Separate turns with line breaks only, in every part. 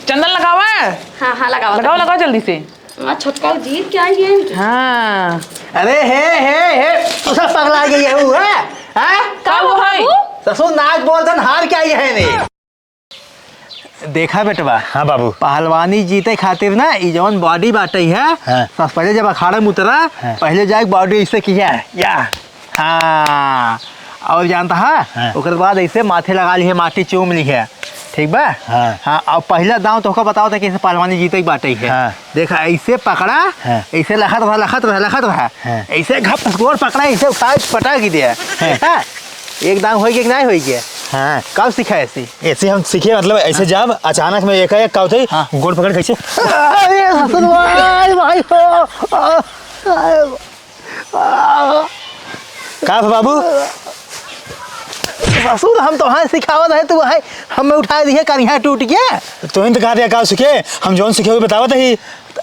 चंदन लगावा है।
हाँ हाँ लगाओ
लगाओ लगाओ जल्दी से।
छोटका जीत क्या है?
हाँ
अरे हे तू सब पगला गई है वो है?
का वो है?
ससुर नाच बोलतन हार क्या है ने? देखा बेटवा।
हाँ बाबू।
पहलवानी जीते खातिर ना ई जवन बॉडी बाटे है।
हाँ।
पहले जब अखाड़ा में उतरा पहले जाके बॉडी ऐसे किया या हाँ और जानता है
हाँ।
उसके बाद ऐसे माथे लगा ली है माटी चूम ली है ठीक बा।
हाँ।
हाँ और पहला दांव तो बताओ था कैसे पहलवानी जीते बाटे है।
हाँ।
देखा ऐसे पकड़ा
हाँ।
ऐसे लखत रहा
हाँ।
ऐसे घप गोर पकड़ा ऐसे उठा पटा की दिया एक दांव हो गया कि नहीं हो गया।
हाँ
कब सीखा ऐसे?
ऐसे हम सीखे मतलब ऐसे जब अचानक में एक का होता है गोड़ पकड़ कैसे
अरे ससुर भाई
का बाबू
ससुर हम तो हाँ सिखावत है तू है हमें उठा दिए करिया टूट गया
तो तो कहा दिया का सीखे हम जौन सीखे हुए बतावत ही।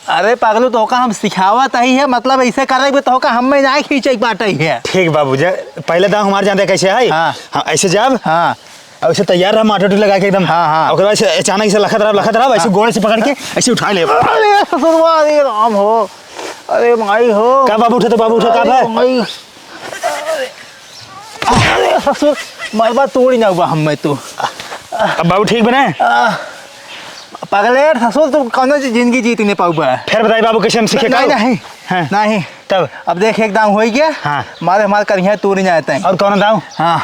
अरे पागलो तो का हम सिखावत ही है मतलब ऐसे करे तो का हम में ना खींचे बाटे है।
ठीक बाबू पहले दाम हमारे जानते कैसे है।
हाँ।
ऐसे जब
हाँ
ऐसे तैयार रहा माटो लगा के एकदम।
हाँ।
और बाद अचानक से लखत रहा ऐसे गोड़ से पकड़ के ऐसे उठा ले।
अरे ससुर अरे राम हो अरे माई हो
का बाबू उठे तो बाबू उठे का भाई
अरे ससुर मरबा तोड़ी ना हुआ हम में तो
अब बाबू ठीक बने
पगले ससुर तुम कौन सी जिंदगी जीती नहीं पाऊ
फिर बताइए बाबू कैसे हम सीखे
नहीं नहीं
हाँ।
नहीं
तब
अब देख एक दाम हो गया।
हाँ।
हमारे करिया तोड़ नहीं जाता है
और कौन दाऊ
हाँ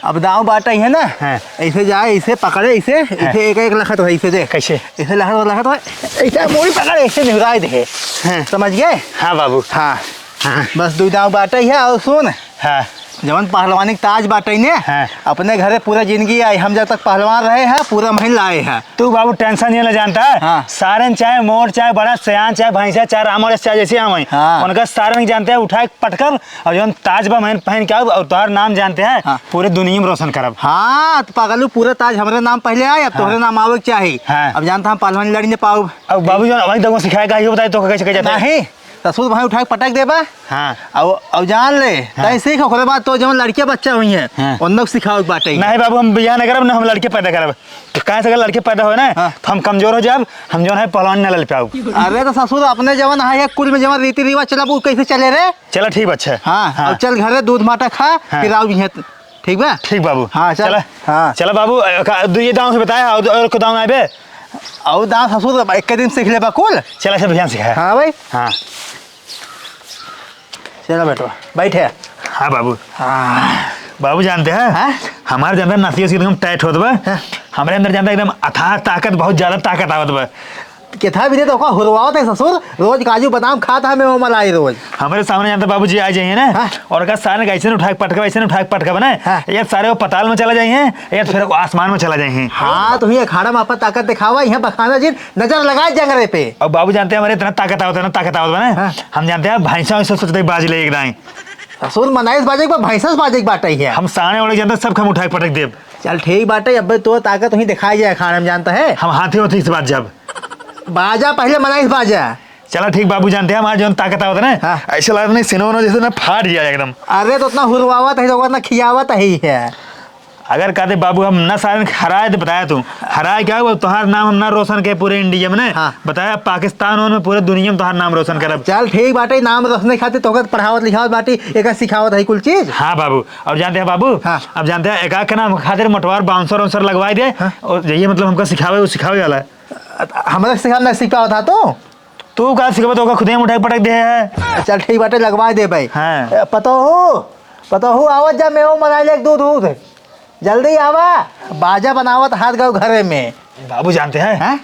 अब दाव बाटा ही है ना।
हाँ।
ऐसे जाए ऐसे पकड़े ऐसे ऐसे एक एक लखत हो ऐसे देख
कैसे
ऐसे लखत हो ऐसे मोड़ी पकड़ ऐसे निहुराए दे समझ गए।
हाँ बाबू
हाँ
हाँ
बस दो दाव बाटा ही है और सुन
हाँ
जवन पहलवानी ताज बाटे ने
हाँ।
अपने घरे पूरा जिंदगी आई हम जब तक पहलवान रहे हैं पूरा महीन लाए हैं।
तू बाबू टेंशन नहीं ले जानता है।
हाँ।
सारन चाहे मोर चाहे बड़ा सयान चाहे भैंसा चाहे रामर चाहे जैसे हम
हाँ।
उनका सारन जानते हैं उठा के पटकर और जो ताज पहन के और तुम्हारा नाम जानते हैं।
हाँ।
पूरे दुनिया में रोशन करब।
हाँ तो पागलू पूरा ताज हमारे नाम पहले आए अब तोहरे नाम आवे के चाहिए।
हाँ।
अब जानता हम पहलवानी लड़ी नहीं पाओ।
अब बाबू जो वही दगो सिखाएगा ये बताए तो कैसे जाता है।
नहीं ससुर भाई उठा के पटक देबा।
हाँ
अब जान ले तय सीख ओकरे बाद तो जवन लड़के बच्चा हुई है
हाँ।
उन लोग सिखाओ बाटे
नहीं बाबू हम बियाह नहीं करब ना हम लड़के पैदा करब। तो कहाँ से अगर लड़के पैदा हो ना
हाँ।
तो हम कमजोर हो जाब हम जो है पहलवान न लड़ पाऊ।
अरे तो ससुर अपने जवन है कुल में जवन रीति रिवाज चला वो कैसे चले रे।
चलो ठीक अच्छा।
हाँ अब चल घरे दूध माटा खा फिर आओ जी ठीक बा।
ठीक बाबू
हाँ चल। हाँ
चलो बाबू ये दाव से बताया और को दाव आए
और दाम ससुर एक दिन सीख ले कुल।
चला से भैया सिखाया।
हाँ भाई
हाँ
चलो बेटो बैठे।
हाँ बाबू
हाँ
बाबू जानते हैं
हाँ?
हमारे अंदर नसिया से एकदम टाइट होत बा। हमारे अंदर जानते एकदम अथाह ताकत बहुत ज्यादा ताकत आवत बा।
कितना भी दे तो हुरवावत है ससुर रोज काजू बादाम खाता है मैं वो मलाई रोज।
हमारे सामने जानते बाबू जी आ जाइए ना।
हाँ?
और का सारे ऐसे उठा के पटका ऐसे उठा के पटका बना
हाँ?
ये सारे वो पताल में चला जाइए या फिर आसमान में चला जाइए।
हाँ तो ये अखाड़ा में आपा ताकत दिखावा यहाँ बखाना जी नजर लगाए जंगरे पे।
और बाबू जानते हैं हमारे इतना ताकत आवत है ना ताकत आवत बना।
हाँ?
हम जानते हैं भैंसा वैसा सोचते बाज ले एकदम
ससुर मनाइस बाजे के भैंसस बाजे के बाटे है।
हम साने वाले जानते सब हम उठा के पटक देव।
चल ठीक बाटे अब तो ताकत वहीं दिखाई जाए अखाड़ा में जानता है।
हम हाथी होती इस बात जब
बाजा पहले मनाइस बाजा।
चलो ठीक बाबू जानते हैं हमारे जो ताकत आवत है ना
हाँ?
ऐसे लग नहीं सिनो जैसे ना फाट जाए एकदम।
अरे तो उतना हुरवावत है तो उतना खियावत ही है।
अगर कहते बाबू हम न सारे हराए तो बताया तू हराए क्या हुआ तुम्हारा नाम हम ना रोशन के पूरे इंडिया में
हाँ।
बताया पाकिस्तान में पूरे दुनिया में तुम्हारा नाम रोशन करब।
चल ठीक बाटे नाम रखने खातिर तो पढ़ावत लिखावत बाटी एक सिखावत है कुल चीज।
हाँ बाबू और जानते हैं बाबू।
हाँ।
अब जानते हैं एक के नाम खातिर मोटवार बाउंसर वाउंसर लगवाई दे।
हाँ।
और यही मतलब हमको सिखावे वो सिखावे वाला है।
हमारा सिखा सिखा था
तू कहा सिखावे तो खुद ही उठा के पटक दे है।
चल ठीक बाटे लगवा दे भाई।
हाँ।
पता हो आवत जा मैं मनाई ले दूध जल्दी आवा बाजा बनावत हाथ गए घरे में।
बाबू जानते हैं
हैं?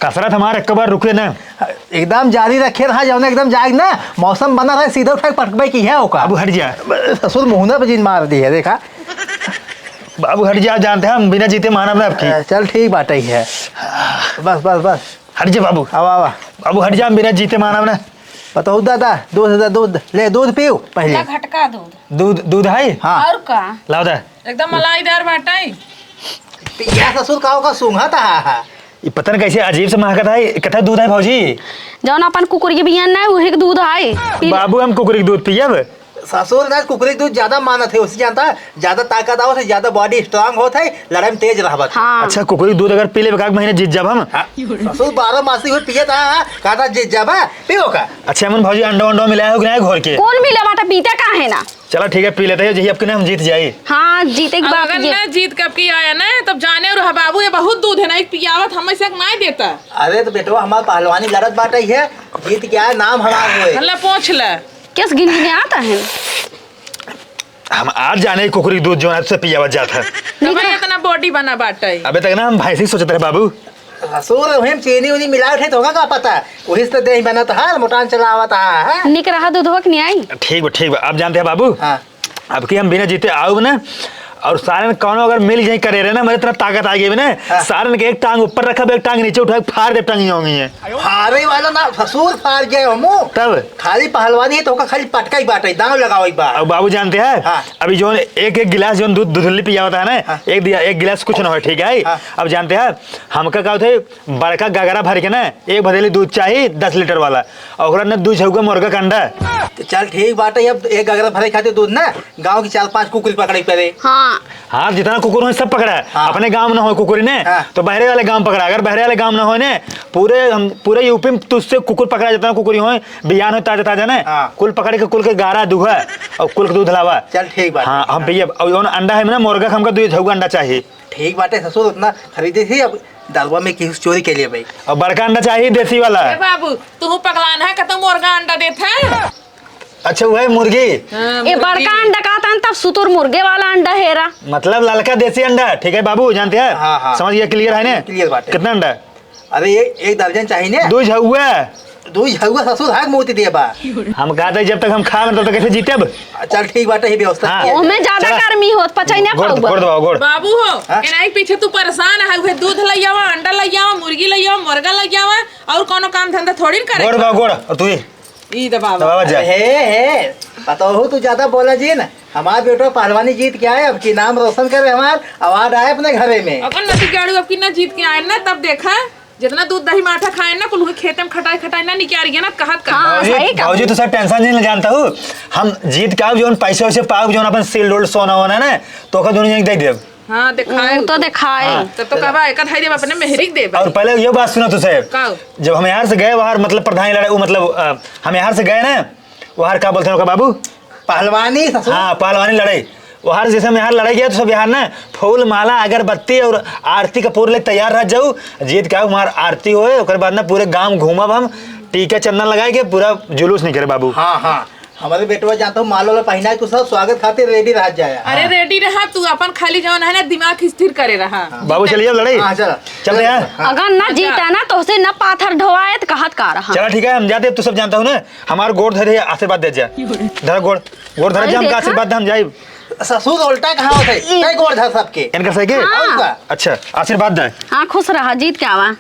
कसरत हमारे एक बार रुके ना
एकदम जारी रखे रहा जौन एकदम जाग ना मौसम बना रहा सीधा उठा के पटकबे की है ओका।
बाबू हट जा
ससुर मुहना पे जिन मार दी है देखा।
बाबू हट जा जानते हैं हम बिना जीते मानव ना आपकी।
चल ठीक बाटे ही है बस बस बस
हट जा बाबू
आवा आवा
बाबू हट जा हम बिना जीते मानव ना।
बताओ दादा दूध ले दूध पियो पहले।
घटका दूध
दूध दूध है।
हाँ
और का
लाओ दे
एकदम मलाईदार बाटाई।
या ससुर का सूंघा था
ये पता नहीं कैसे अजीब से महकत है कथा दूध है भौजी।
जौन अपन कुकुर के बियान ना वही के दूध है।
बाबू हम कुकुरी के दूध पियब
ससुर ना कुकरी दूध ज्यादा मानत है, उससे जानता है ज्यादा ताकत आवत है, ज्यादा बॉडी स्ट्रांग होत है, लड़ाई में तेज रहबत।
हाँ
अच्छा कुकुरी दूध अगर पी ले एक महीने जीत जब हम।
ससुर 12 मासी हुए पिए था, कहता जीत जाबा पियो का।
अच्छा अमन भाजी अंडा वंडा मिलाया हो कि नहीं घोर के?
कौन मिला बाटा पीता का है ना।
चलो ठीक है पी लेते हैं, यही अब हम जीत जाए।
हाँ जीते की
अब
बात
अगर
ये।
ना जीत कब की आया ना तब जाने और बाबू ये बहुत दूध है ना, एक पियावत हम ऐसे नहीं देता।
अरे तो बेटवा हमार पहलवानी लड़त बाटे है, जीत क्या है नाम हमार हुए।
हल्ला पूछ ले।
किस गिनने आता है।
हम आज जाने कुकुरी दूध जो है से पिया जाता है।
तब इतना बॉडी बना बाटे।
अबे तक ना हम भाई से सोचते रहे बाबू।
ससुर वही चीनी उनी मिला उठे तो का पता, वही से दही बना था, मोटान चलावा था।
निक रहा दूध हो कि नहीं आई।
ठीक बा अब जानते हैं बाबू।
हाँ
अब की हम बिना जीते आओ ना, और सारन कौनो अगर मिल जाए करे रहे ना, मेरे तरफ ताकत आ गई ना।
हाँ।
सारन के एक टांग ऊपर रखा, एक टांग नीचे उठा के फाड़ दे, टांगी होंगी है
फारे वाला ना ससुर फार गए हमू।
तब।
खाली पहलवानी है तो का खाली पटका ही बाटे, दांव लगाओ एक बार।
अब बाबू जानते हैं।
हाँ।
अभी जो एक गिलास जो दूध पिया होता है ना,
हाँ।
एक गिलास कुछ ना हो, ठीक है।
हाँ।
अब जानते हैं हमका क्या होता है, बड़का गगरा भर के ना एक भदेली दूध चाहिए 10 लीटर वाला, और ना दूध छुगा मुर्गा का अंडा।
तो चल ठीक बाटे, अब एक अगर भरे खाते दूध ना गांव की 4-5 कुकुरी पकड़े पड़े।
हाँ
हाँ जितना कुकुर हो सब पकड़ा है।
हाँ।
अपने गांव में ना हो कुकुर ने,
हाँ।
तो बहरे वाले गांव पकड़ा। अगर बहरे वाले गांव ना हो ने, पूरे यूपी में तुझसे कुकुर पकड़ा, जितना कुकुरी हो बियान हो ताजा ताजा ने,
हाँ।
कुल पकड़ के कुल के गारा दूहा और कुल के दूध लावा।
चल ठीक बाटे।
हाँ हम भैया और जो अंडा है ना मुर्गा का, हमका दूध झुगा अंडा चाहिए।
ठीक बाटे ससुर, उतना खरीदे थी, अब दलवा में किसी चोरी के लिए भाई।
और बड़का अंडा चाहिए देसी वाला।
ए बाबू तू पगलान है का मुर्गा अंडा देता है।
अच्छा वो है मुर्गी,
ये बड़का अंडा का था तब सुतुर मुर्गे वाला अंडा हेरा।
मतलब ललका देसी अंडा, ठीक है बाबू जानते हैं।
हाँ, हाँ।
समझ गया, क्लियर है ना?
क्लियर बात है।
कितना अंडा?
अरे एक दर्जन चाहिए ना।
दूध झुआ।
दूध झुआ ससुर हाथ मोती दिए बा।
हम कहते जब तक हम खा तब तक कैसे जीते। अब
चल ठीक बाटे, ही व्यवस्था
हाँ।
किया।
ओमे ज्यादा
चला।
गर्मी होत पचाई ना
गोड़
पाऊबा।
दबाओ गोड़।
बाबू हो
हाँ?
एना एक पीछे तू परेशान है, वे दूध लइयावा, अंडा लइयावा, मुर्गी लइयावा, मुर्गा लइयावा, और कोनो काम धंधा थोड़ी न करे।
गोड़ दबाओ गोड़। और तू
ई दबावा।
दबावा जा।
हे पता हो तू ज्यादा बोला जी ना, हमारा बेटा पहलवानी जीत के आए, अब की नाम रोशन करे, हमार आवाज आए अपने घरे में।
अगर नदी गाड़ी अब की ना जीत के आए ना, तब देखा जितना दूध दही माठा खाए ना, कुल खेते में खटाई ना निकाल गया ना, कहत का।
हाँ, सही कहा।
भाजी तो सर टेंशन नहीं जानता हूँ। हम जीत के आओ जो पैसे वैसे पाओ जो अपन सील रोड सोना होना ना, तो का दोनों दे दे।
हाँ दिखाए
तो दिखाए।
तब तो कहवा एक थाई देव अपने मेहरिक देव।
और पहले ये बात सुनो तुझे,
का
जब हम यहाँ से गए वहाँ मतलब प्रधान लड़ाई, मतलब हम यहाँ से गए ना, वहाँ क्या बोलते हैं बाबू,
पहलवानी ससुर।
हाँ पहलवानी लड़ाई। वहाँ जैसे हम यहाँ लड़ाई गया तो सब यहाँ ना फूल माला अगरबत्ती और आरती कपूर ले तैयार रह जाऊ, जीत के आओ हमार आरती होए, उसके बाद ना पूरे गांव घूमब हम, टीका चंदन लगाए के पूरा जुलूस निकले बाबू।
हाँ हाँ हमारे बेटवा जानता हूँ माल वाला पहना तू सब स्वागत खातिर रेडी रह जाए।
अरे रेडी रहा तू, अपन खाली जवन है ना दिमाग स्थिर करे रहा।
बाबू चलिए अब लड़ाई।
हाँ चलो
चल यार।
अगर ना जीता ना तो उसे न पाथर ढोआए तो कहत का रहा।
चला ठीक है हम जाते, तू सब जानता हूँ ना, हमारे गोड़ धरे आशीर्वाद दे जा, धर गोड़ गोड़ धरे जा, हमका आशीर्वाद दे, हम जाए।
ससुर उल्टा कहाँ होते कई गोड़ धर सबके।
इनका सही के?
हाँ।
अच्छा आशीर्वाद दे।
हाँ खुश रहा जीत के आवा।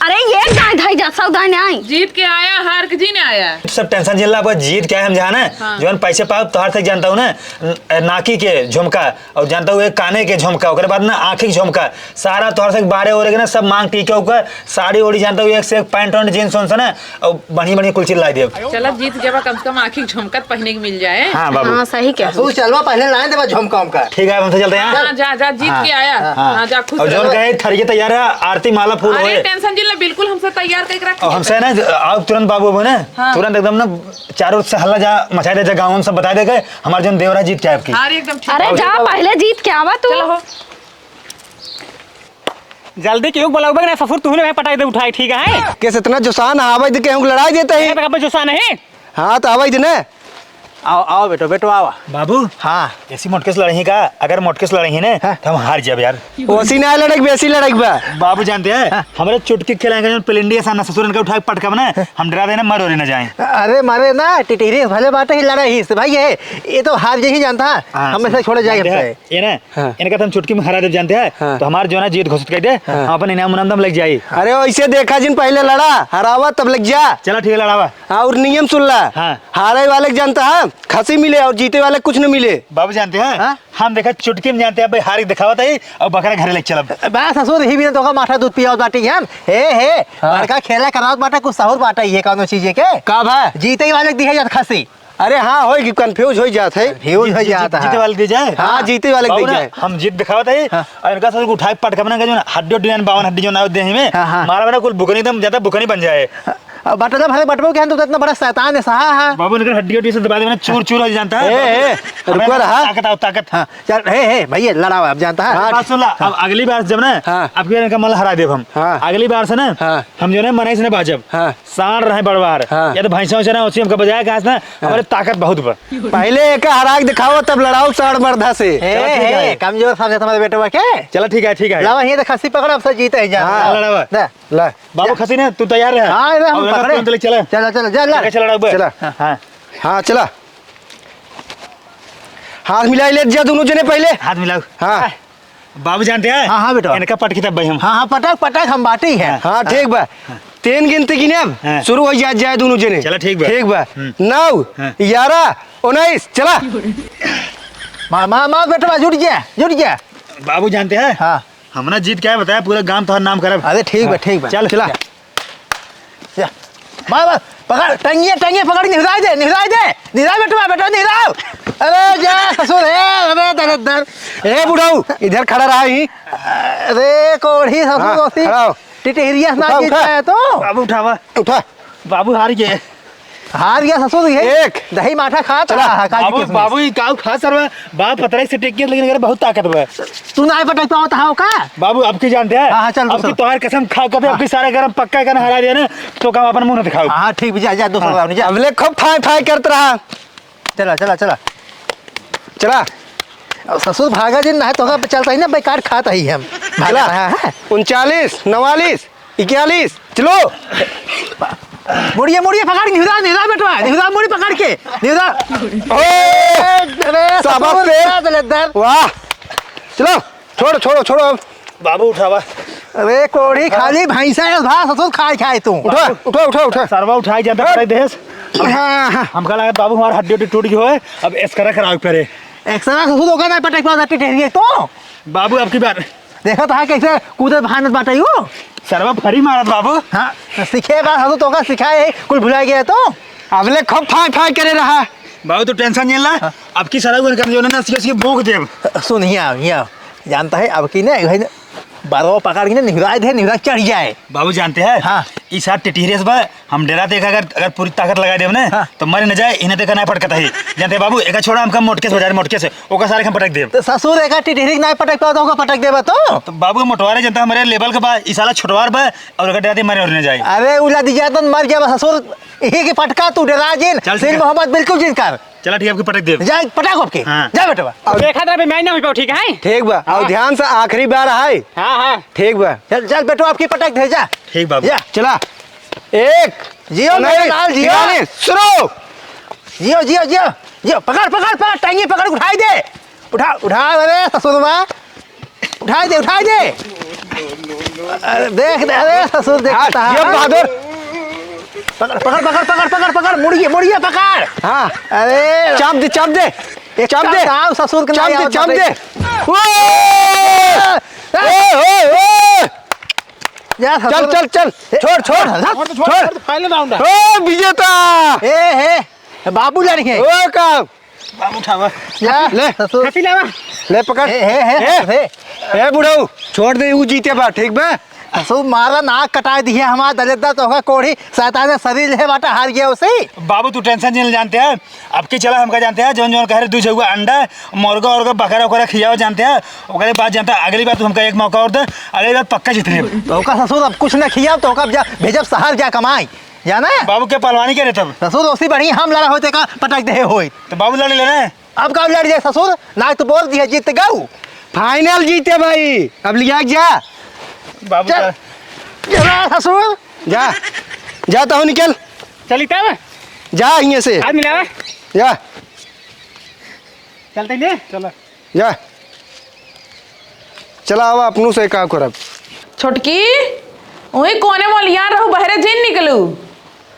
अरे ये गाय धाई जा सब गाय आई।
जीत के आया, हार के जी ने आया।
सब टेंशन झेल रहा, जीत क्या है हम जहाँ ना,
हाँ।
जो हम पैसे पाओ तोहार तक जानता हूँ ना, नाकी के झुमका और जानता हूँ काने के झुमका, उसके बाद ना आँखी के झुमका, सारा तोहार से बारे हो रहे ना, सब मांग टीके होकर साड़ी ओड़ी जानता हूँ, एक से एक पैंट वैंट जींस उन्स ना, और बढ़िया बढ़िया कुल चीज ला दिए।
चलो जीत जब कम से कम आँखी झुमकत पहने के मिल जाए।
हाँ बाबू
हाँ सही क्या।
ससुर चलवा पहले लाए देवा झुमका उमका।
ठीक है हमसे चलते हैं।
हाँ जा जा जीत के आया। हाँ जा खुश
और जो
रहो।
कहे थरिये तैयार है, आरती माला फूल
अरे
होए,
टेंशन जिला बिल्कुल हमसे तैयार करके रख।
और हमसे ना आओ तुरंत बाबू ना,
हाँ।
तुरंत एकदम ना चारों से हल्ला जा मचा दे, गाँव में सब बता दे गए हमारे जो देवरा जीत क्या है आपकी।
अरे एकदम ठीक।
अरे जा पहले जीत के आवा तू।
चलो हो।
जल्दी क्यों बोलाओगे ना ससुर, तूने मैं पटाई दे उठाई, ठीक है?
केस इतना जुसान आवाज दे के हम लड़ाई देते
ये
हैं।
तो कब जुस्सा नहीं।
हाँ तो आवाज दे ना।
आओ आओ बेटो बेटो आओ।
बाबू
हाँ
ऐसी मोटकेस लड़ही का, अगर मोटकेस लड़ही ना तो हम हार जाब यार।
ओसी ना लड़क बेसी लड़क बा।
बाबू जानते हैं हमारे चुटकी खिलाएंगे जो पिलिंडिया सामने ससुर का उठा के पटका ना, हम डरा देना मर ना जाए।
अरे मारे ना टिटिरी भले बाटे ही लड़ा ही भाई, ये तो हार यही जानता है, हमेशा छोड़े जाएंगे हमसे।
ये ना
हाँ।
इनका तो हम चुटकी में हरा दे जानते हैं,
हाँ।
तो हमारे जो ना जीत घोषित कर दे, हम अपन इनाम मुनाम लग जाए।
अरे ऐसे देखा जिन पहले लड़ा हरावा तब लग जा।
चलो ठीक है लड़ावा।
हाँ और नियम सुन ला।
हाँ।
हारे वाले जानता है खसी मिले और जीते वाले कुछ न मिले।
बाबू जानते हैं
हाँ?
हम देखा चुटकी में जानते हैं भाई, हार दिखावा था और बकरा घरे लेके चला।
बा ससुर ही भी तो का माठा दूध पियाओ बाटी हम हे बड़का खेला कराओ बाटा कुछ सहूर बाटा ये कौनो चीज के
का भा
जीते ही वाले दिए जात खसी।
अरे हाँ होगी कंफ्यूज हो जाता है।
फ्यूज हो जाता
जीते
है।
वाले दे जाए।
हाँ जीते वाले
बाबू
देख
ना,
जाए।
हम जीत दिखावत है और इनका सब उठा के पटका बना के जो ना हड्डी उड्डी 52 हड्डी जो ना देह में
हाँ।
मारा बना कुल बुकनी एकदम ज्यादा बुकनी बन जाए।
बटला भाई बटबो के तो इतना बड़ा शैतान है सहा है।
बाबू इनका हड्डी उड्डी से दबा दे चूर चूर हो जानता है।
ए, रुको रहा।
ताकत आओ ताकत।
हाँ चल हे भैया लड़ाओ अब जानता है।
हाँ,
बात सुन ला, अब अगली बार जब ना
हाँ।
आपके इनका मल हरा देव हम
हाँ।
अगली बार से ना
हाँ।
हम जो है मनाई से ना बाजब
हाँ।
सांड रहे बड़वार
हाँ।
या तो भैंसा वैसा ना उसी हमका बजाया कहा ना हमारे ताकत बहुत बा।
पहले एक हराक दिखाओ तब लड़ाओ साड़ मर्दा से।
हे कमजोर समझे तुम्हारे बेटे के।
चलो ठीक है
लावा ये तो खस्सी पकड़ अब से जीते ही
हाँ,
जान।
लड़ावा।
दे
ला
बाबू खसी ना तू तैयार है।
हाँ इधर हम पकड़े।
चले
चलो चलो चल
चला
चला।
हाँ
हाँ चला हाथ मिला ले जा दोनों जने पहले।
हाथ मिलाओ।
हाँ
बाबू जानते हैं
हाँ बेटा।
इनका पट किताब भाई हम
हाँ हाँ पटक पटक हम बाटी है।
हाँ ठीक बा 3 गिनती की
हाँ।
अब शुरू हो जाए दोनों जने।
चलो ठीक बा।
ठीक बा
हम्म।
9
हाँ।
11 19 चला।
माँ बेटा जुट गया।
बाबू जानते हैं
हाँ
हमने जीत क्या है बताया पूरा गांव तो नाम करब।
अरे ठीक बा
चल
चला
माँ पकड़ टंगिए पकड़ निहराई दे बेटा निहराओ। अरे जा ससुर है अरे दर
ए बुढ़ाऊ इधर खड़ा रहा ही।
अरे कोढ़ी
हाँ,
ससुर दोस्ती
खड़ा हो।
टिटहरिया ना
उठा,
जीत
उठा।
है तो
बाबू उठावा
उठा
बाबू हार गए।
हार गया ससुर ये
एक।
दही माठा खा
चला,
बाबू ये काऊ खा सर बाप पतरे से टेक के लेकिन अगर बहुत ताकत है।
तू ना पटक पाओ तो का
बाबू अब की जानते हैं
हाँ, चल,
अब की
चल।
तुम्हारी कसम खा कर अब की सारे गरम पक्का करना हरा दिया ना तो काम अपन मुंह न दिखाओ।
हाँ ठीक जा दूसरा राउंड जा।
अगले खूब फाई करते रहा।
चला
चला
अब ससुर भागा जिन ना तो का चलता ही ना बेकार खाता ही हम
चला
भागा
39 49 41 चलो।
मुड़िए पकड़ निहरा बेटा मुड़ी पकड़ के निहरा। अरे
शाबाश
ससुर,
बे।
क्या दलेदर।
वाह चलो छोड़ो अब।
बाबू उठावा
अरे कोढ़ी खाली भैंसा है भा ससुर खाए तू।
उठा
सरवा उठाई जाता है देश।
हाँ
हमका लगा बाबू हमारा हड्डी उड्डी टूट गई है अब इसका खराब करे।
एक्सरा ससुर होगा ना पटक पाओ टिटहरिया तो
बाबू अब की बार
देखा तो कैसे कूदत भानत बाटाई हो।
सरवा फरी मारत बाबू।
हाँ सीखे बात ससुर तो का सिखाए कुल भुला गया तो।
अगले खूब फाई करे रहा।
बाबू तो टेंशन नहीं ला अब की सरवा को जो ना इसके भोग देव।
सुन यहाँ जानता है अब की ना बारवा पकड़ के निहरा चढ़ जाए।
बाबू जानते हैं
हाँ।
इस साथ टिटहरिया बा हम डरा देख अगर पूरी ताकत लगा देव ना
हाँ।
तो मर न जाए इन्हें देखा ना पटकता है जानते हैं बाबू एक छोड़ा हमका मोटके से हो जाए मोटके से ओका सारे हम पटक देव।
तो ससुर एक टिटहरी ना पटक पाओ तो पटक देवा तो।
तो बाबू मोटवारे जनता हमारे लेवल का बा इस साला छोटवार बा और अगर डराते मरे और न जाए।
अरे उला दिया तो मर गया ससुर यही के पटका तू डरा जिन
चल ठीक
सिर
है।
मोहम्मद बिल्कुल जिन कर
चला ठीक है आपकी पटक देव।
जा पटाखो के
हाँ।
जा बेटा।
देखा था मैं ना हो पाऊ ठीक है।
ठीक बा और ध्यान से आखिरी बार है।
हाँ
ठीक बा
चल बेटो आपकी पटक दे जा।
ठीक बाबू।
जा
चला 1
जियो मेरे लाल जियो
43 शुरू।
जियो पकड़ टांगी पकड़ उठाई दे उठा अरे ससुर माँ उठाई दे अरे देख दे अरे ससुर देखता
ये
है।
बहादुर
पकड़ मुड़िए पकड़।
हाँ
अरे
चाप दे
ससुर के
चाप दे चल छोड़
फाइनल राउंड है।
ओ विजेता
ए बाबू लड़के
ओ काम
बाबू उठावा
जा
ले
ससुर
हंसी लावा
ले पकड़ ए बुढ़ऊ छोड़ दे वो जीते बा ठीक बा।
ससुर मारा नाक कटा दिया हमारा दलिद्दा तो होगा कोढ़ी शैतान शरीर है बाटा हार गया उसे।
बाबू तू टेंशन नहीं जानते हैं अब की चला हमका जानते हैं जौन कह रहे दूध हुआ अंडा मुर्गा और बकरा वकरा खियाओ जानते हैं ओकरे बाद जानता है अगली बार तू हमका एक मौका और दे अगली बार पक्का जीतने।
तो का ससुर अब कुछ न खिया तो का भेजब शहर जा कमाई जाना
बाबू के पहलवानी करे तब
ससुर उसी बढ़िया हम लड़ा होते का पटक दे होई
तो बाबू लड़ लेना।
अब का लड़ जाए ससुर ना तो बोल दिया जीत गऊ
फाइनल जीते भाई अब लिया जा
बाबू
चल। ससुर
जा तो निकल
चली तब
जा यहीं से
आज मिलावा
जा
चलते ले चलो
जा चला आवा अपनों से का करब
छोटकी वही कोने मोल यहाँ रहू बहरे जिन निकलू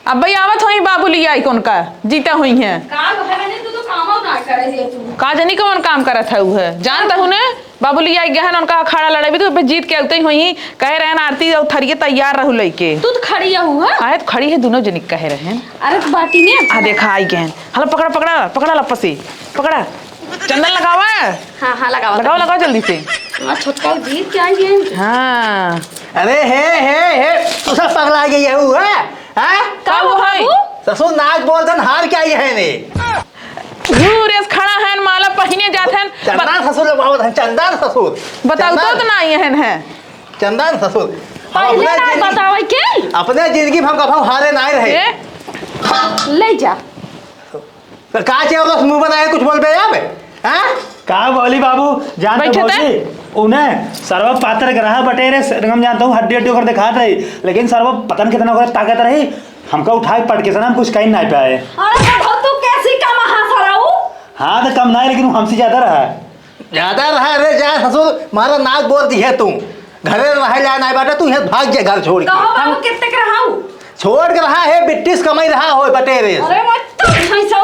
अब भाई आवत होई बाबू लिया कौन का जीता हुई है
का है मैंने तू तो
का जनी कौन काम करत है उ है जानता हूँ ने बाबूली आई गहन उनका अखाड़ा लड़ाई तो पे जीत के आते ही हुई कह रहे हैं आरती और थरिये तैयार रहू लइके
तू तो खड़ी हुआ
आए तो खड़ी है दोनों जनी कह रहे हैं
अरे तो बाटी ने
आ देखा आई गहन हलो पकड़ा पकड़ा पकड़ा लपसी पकड़ा चंदन लगावा
हाँ हाँ लगाओ
लगाओ लगाओ जल्दी से
छोटका जीत क्या है
हाँ
अरे हे तू सब पगला गई है वो है
का वो है
ससुर नाच बोलतन हार क्या ये है ने
रेस खड़ा है माला पहिने जात है
चंदन ससुर लगावत है चंदन ससुर
बताओ तो ना यहन है
चंदन ससुर
पहले ना बताओ के
अपने जिंदगी में हम कभी हारे नहीं रहे
ले जा
का चाहिए मुंह बनाए कुछ बोल बे अब हैं
का बोली बाबू जानते
बैठे
भौजी उन्हें सर्व पात्र ग्रह बटेरे हम जानता हूँ हड्डी हड्डी होकर दिखाते रही लेकिन सर्व पतन कितना होकर ताकत रही हमको उठाए पट के हम कुछ कहीं नहीं पाए।
अरे तू कैसी कम हंसराऊ
हाँ तो कम नहीं लेकिन हमसे ज्यादा रहा
रे जा ससुर मारा नाक बोल दी है तू घरे रह जा नहीं बाटे तू यहाँ भाग जा घर छोड़ के
कहो बाबू कितने के रहाऊ
छोड़ के रहा है बिट्टिस कमाई रहा हो बटेरे
अरे मत तो भैंसो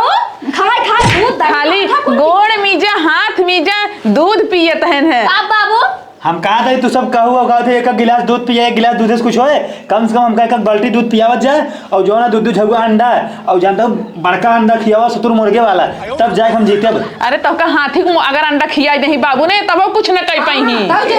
खाए दूध
खाली गोड़ मीजा हाथ मीजा दूध पियत है
आप बाबू
हम कहा था तू सब कहू कहा थे एक गिलास दूध पिया एक गिलास दूध से कुछ होए कम से कम हमका एक बाल्टी दूध पियावत जाए और जो ना दूध झगुआ अंडा और जानता हूँ बड़का अंडा खियावा सतुर मुर्गे वाला तब जाए हम जीते।
अरे तब का हाथी को अगर अंडा खियाई नहीं बाबू ने तब वो कुछ न कह पाई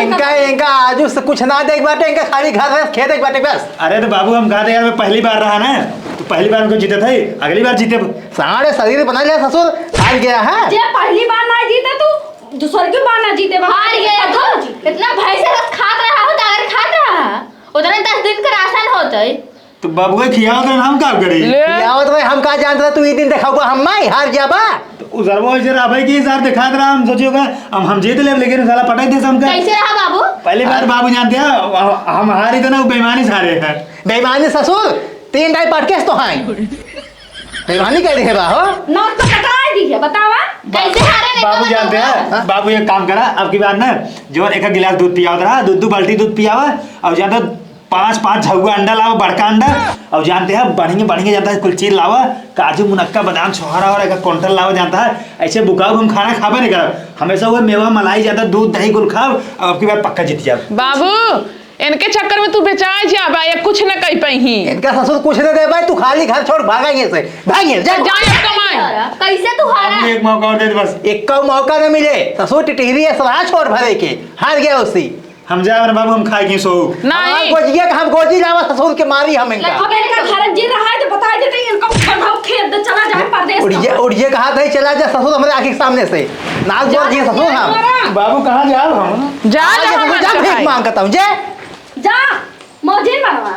इनका आजू से कुछ ना देख बाटे इनका खाली घर है खेत देख बाटे बस।
अरे तो बाबू हम कहा थे यार मैं पहली बार रहा ना तो पहली बार उनको जीते थे अगली बार जीते
सारे शरीर बना लिया ससुर हार गया है
जे पहली बार ना जीते तू दूसर की बार ना जीते हार गया तो इतना भय से खात रहा हो अगर खात रहा उतने 10 दिन का राशन होता है
तो बाबू खियाओ तो हम का करी
आवत भाई हम का जानते तू ई दिन देखाऊगा हम नहीं हार जाबा
उधर वो इधर भाई की हिसाब दिखा रहा हम सोचिएगा हम जीत ले लेकिन साला पटाई दे हमका
कैसे रहा बाबू
पहली बार बाबू जानते हैं हम हारी तो ना बेईमानी से हारे हैं
बेईमानी ससुर 3 डाई पटकेस तो हैं बेईमानी कह रहे हो
नोट तो कटाई दी है बतावा कैसे हारे नहीं
बाबू जानते हैं बाबू एक काम करा अब की बार ना जो एक गिलास दूध पियावत रहा दूध बाल्टी दूध पियावा और जानते 5 झगुआ अंडा लावा बड़का अंडा और जानते हैं बढ़िया जानता है कुल चीज लावा काजू मुनक्का बादाम छोहरा और एक क्विंटल लावा जानता है ऐसे बुकाऊ हम खाना खावे नहीं कर हमेशा वो मेवा मलाई जाता दूध दही कुल खाओ और अब की बार पक्का जीत जाओ।
बाबू इनके चक्कर में तू बेचाए जा ये कुछ न कह पाई
इनका ससुर कुछ नहीं दे भाई तू खाली घर छोड़ भागेंगे से भागेंगे जा
जाए कमाए
कैसे तू हारा
एक मौका और दे दे बस
एक का मौका न मिले ससुर टिटहरी सलाह छोड़ भरे के हार गया उसी
हम जाए बाबू हम खाएंगे सो
नहीं
गोजिया हम गोजी लावा ससुर के मारी हम इनका
अब इनका घर जी रहा है तो बता देते इनको बढ़ाओ खेत दे चला जाए परदेश
उड़िए कहा था चला जा ससुर हमारे आंख के सामने से नाक बोल जी ससुर हम
बाबू कहाँ जाओ हम
जा
भीख मांगता हूँ जे
जा मौजिन बनवा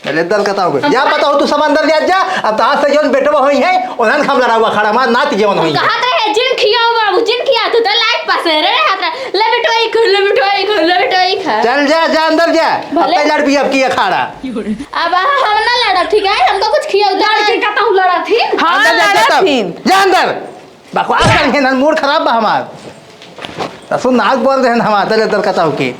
पहले दल बताओ जा बताओ तू सब अंदर जा अब तहां से जोन बेटवा होई है ओनन हम लड़ा हुआ खड़ा मार नात जीवन होई
कहा रहे जिन खियाओ बाबू जिन खिया तू तो लाइट पास रे हाथ ले बिटवाई खा
चल जा अंदर जा
भले।
अब लड़ भी अब की अखाड़ा
अब हम ना लड़ा ठीक है हमको कुछ खियाओ लड़ के कहता हूं लड़ा थी
हाँ
अंदर जा
लड़ा
तब।
थी
जा अंदर बकवास कर मूड खराब बा हमार सुन नाक बोल रहे हैं हम आते ले दल बताओ की